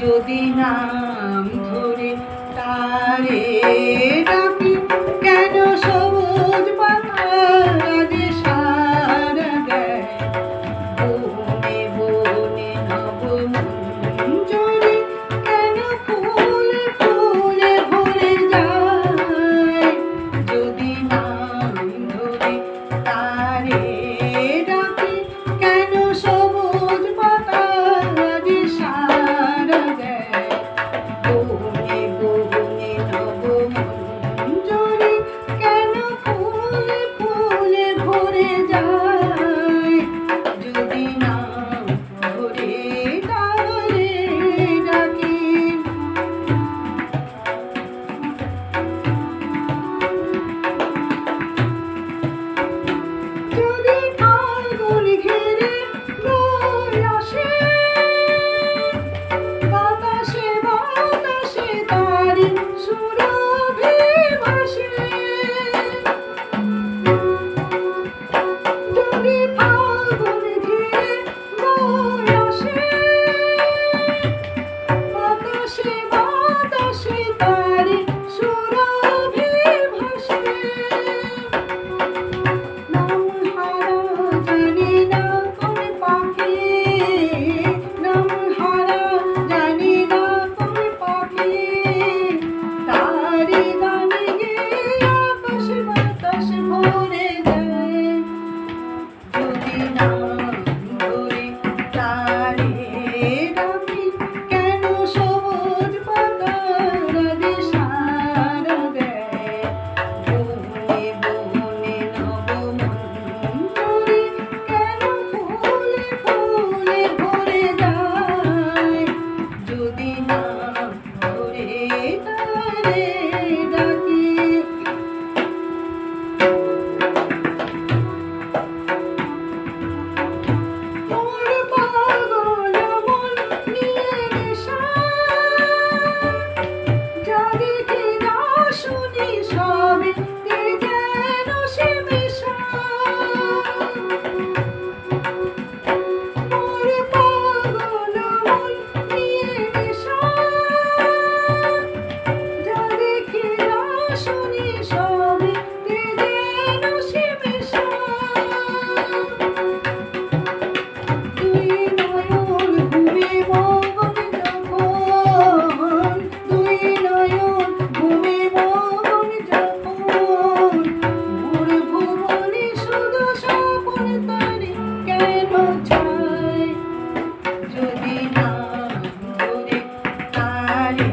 যদি নাম ধরে তারে ডাকি, কেন সবুজ পাতার যে সারা দেয়। বনে বনে নবমঞ্জরি কেন ফুলে ফুলে ভরে যায়। যদি নাম ধরে তারে ডাকি, কেন সবুজ পাতার যে সারা দেয়। বনে বনে নবমঞ্জরি কেন ফুলে ফুলে ভরে যায়। যদি নাম ধরে তারে ডাকি। যদি ফাল্গুন ঘিরে বয়ে আসে, বাতাসে বাতাসে তারি সুরভি ভাসে। যদি ফাল্গুন ঘিরে বয়ে আসে, বাতাসে বাতাসে তারি সুরভি ভাসে। নাম হারা জানি না কোন পাখি, নাম হারা জানি না কোন পাখি। তারি গানে গেয়ে আকাশ বাতাস ভরে যায়। যদি নাম ধরে তারে ডাকি, কেন সবুজ পাতার যে সারা দেয়। বনে বনে নবমঞ্জরি কেন ফুলে ফুলে ভরে যায়। যদি নাম ধরে তারে ডাকি। মোর পাগল মন নিয়ে নেশা, যা দেখি যা শুনি সবেতে যেন সে মেশা। মোর পাগল মন নিয়ে নেশা, যা দেখি যা শুনি সবেতে যেন সে মেশা। দুই নয়ন ঘুমে মগন যখন, দুই নয়ন ঘুমে মগন যখন। মোর ভুবনে শুধু স্বপন তারে কেন ছায়। যদি নাম ধরে তারে